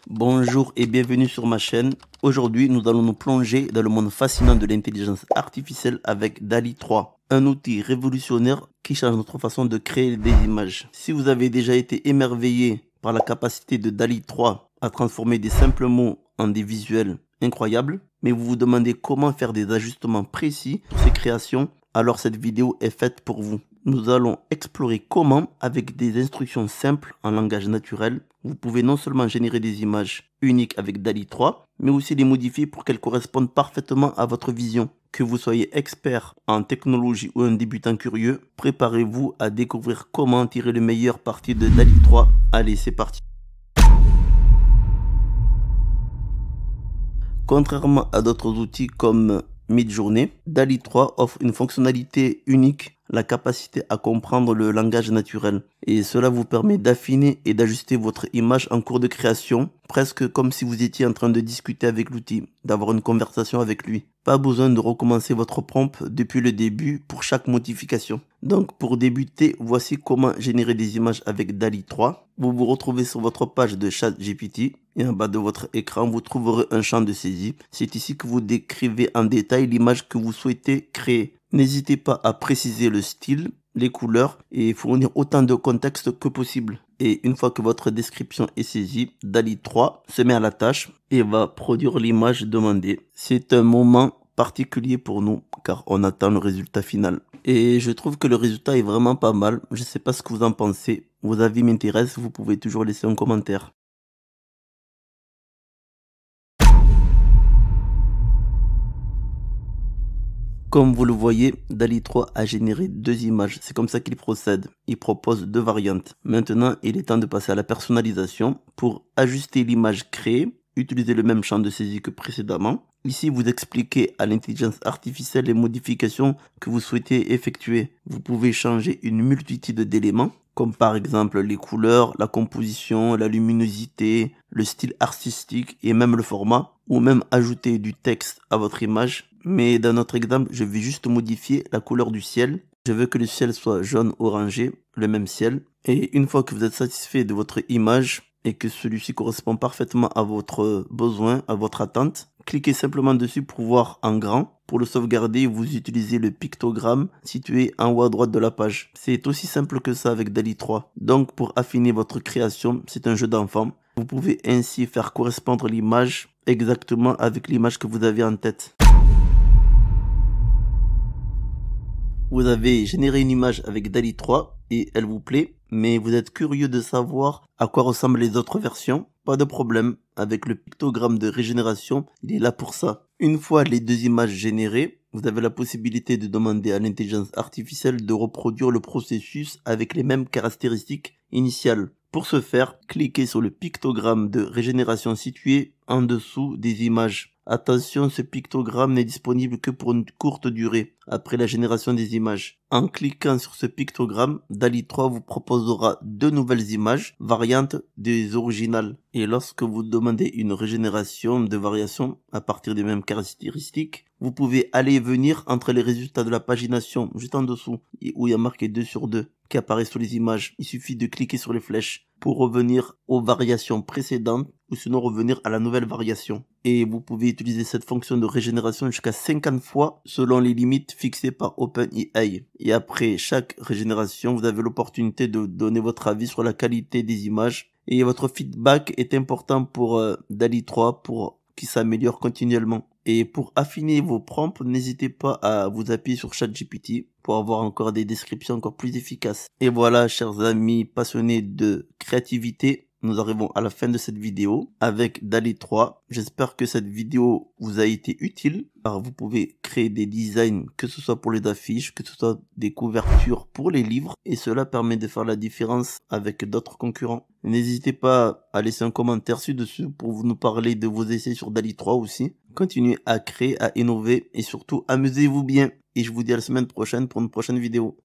Bonjour et bienvenue sur ma chaîne. Aujourd'hui, nous allons nous plonger dans le monde fascinant de l'intelligence artificielle avec DALL-E 3, un outil révolutionnaire qui change notre façon de créer des images. Si vous avez déjà été émerveillé par la capacité de DALL-E 3 à transformer des simples mots en des visuels incroyables, mais vous vous demandez comment faire des ajustements précis pour ces créations, alors cette vidéo est faite pour vous. Nous allons explorer comment, avec des instructions simples en langage naturel, vous pouvez non seulement générer des images uniques avec DALL-E 3, mais aussi les modifier pour qu'elles correspondent parfaitement à votre vision. Que vous soyez expert en technologie ou un débutant curieux, préparez-vous à découvrir comment tirer le meilleur parti de DALL-E 3. Allez, c'est parti. Contrairement à d'autres outils comme Midjourney, DALL-E 3 offre une fonctionnalité unique, la capacité à comprendre le langage naturel. Et cela vous permet d'affiner et d'ajuster votre image en cours de création, presque comme si vous étiez en train de discuter avec l'outil, d'avoir une conversation avec lui. Pas besoin de recommencer votre prompt depuis le début pour chaque modification. Donc pour débuter, voici comment générer des images avec DALL-E 3. Vous vous retrouvez sur votre page de ChatGPT et en bas de votre écran, vous trouverez un champ de saisie. C'est ici que vous décrivez en détail l'image que vous souhaitez créer. N'hésitez pas à préciser le style, les couleurs et fournir autant de contexte que possible. Et une fois que votre description est saisie, DALL-E 3 se met à la tâche et va produire l'image demandée. C'est un moment particulier pour nous car on attend le résultat final. Et je trouve que le résultat est vraiment pas mal. Je ne sais pas ce que vous en pensez. Vos avis m'intéressent, vous pouvez toujours laisser un commentaire. Comme vous le voyez, DALL-E 3 a généré deux images. C'est comme ça qu'il procède. Il propose deux variantes. Maintenant, il est temps de passer à la personnalisation. Pour ajuster l'image créée, utilisez le même champ de saisie que précédemment. Ici, vous expliquez à l'intelligence artificielle les modifications que vous souhaitez effectuer. Vous pouvez changer une multitude d'éléments, comme par exemple les couleurs, la composition, la luminosité, le style artistique et même le format, ou même ajouter du texte à votre image. Mais dans notre exemple, je vais juste modifier la couleur du ciel. Je veux que le ciel soit jaune orangé, le même ciel. Et une fois que vous êtes satisfait de votre image et que celui-ci correspond parfaitement à votre besoin, à votre attente, cliquez simplement dessus pour voir en grand. Pour le sauvegarder, vous utilisez le pictogramme situé en haut à droite de la page. C'est aussi simple que ça avec DALL-E 3. Donc pour affiner votre création, c'est un jeu d'enfant. Vous pouvez ainsi faire correspondre l'image exactement avec l'image que vous avez en tête. Vous avez généré une image avec DALL-E 3 et elle vous plaît, mais vous êtes curieux de savoir à quoi ressemblent les autres versions. Pas de problème, avec le pictogramme de régénération, il est là pour ça. Une fois les deux images générées, vous avez la possibilité de demander à l'intelligence artificielle de reproduire le processus avec les mêmes caractéristiques initiales. Pour ce faire, cliquez sur le pictogramme de régénération situé en dessous des images. Attention, ce pictogramme n'est disponible que pour une courte durée, après la génération des images. En cliquant sur ce pictogramme, DALL-E 3 vous proposera deux nouvelles images, variantes des originales. Et lorsque vous demandez une régénération de variation à partir des mêmes caractéristiques, vous pouvez aller et venir entre les résultats de la pagination, juste en dessous, où il y a marqué 2 sur 2, qui apparaît sur les images. Il suffit de cliquer sur les flèches pour revenir aux variations précédentes ou sinon revenir à la nouvelle variation. Et vous pouvez utiliser cette fonction de régénération jusqu'à 50 fois selon les limites fixées par OpenAI. Et après chaque régénération, vous avez l'opportunité de donner votre avis sur la qualité des images. Et votre feedback est important pour DALL-E 3 pour qu'il s'améliore continuellement. Et pour affiner vos prompts, n'hésitez pas à vous appuyer sur ChatGPT pour avoir encore des descriptions encore plus efficaces. Et voilà, chers amis passionnés de créativité, nous arrivons à la fin de cette vidéo avec DALL-E 3. J'espère que cette vidéo vous a été utile. Alors vous pouvez créer des designs, que ce soit pour les affiches, que ce soit des couvertures pour les livres. Et cela permet de faire la différence avec d'autres concurrents. N'hésitez pas à laisser un commentaire ci-dessus pour nous parler de vos essais sur DALL-E 3 aussi. Continuez à créer, à innover et surtout amusez-vous bien. Et je vous dis à la semaine prochaine pour une prochaine vidéo.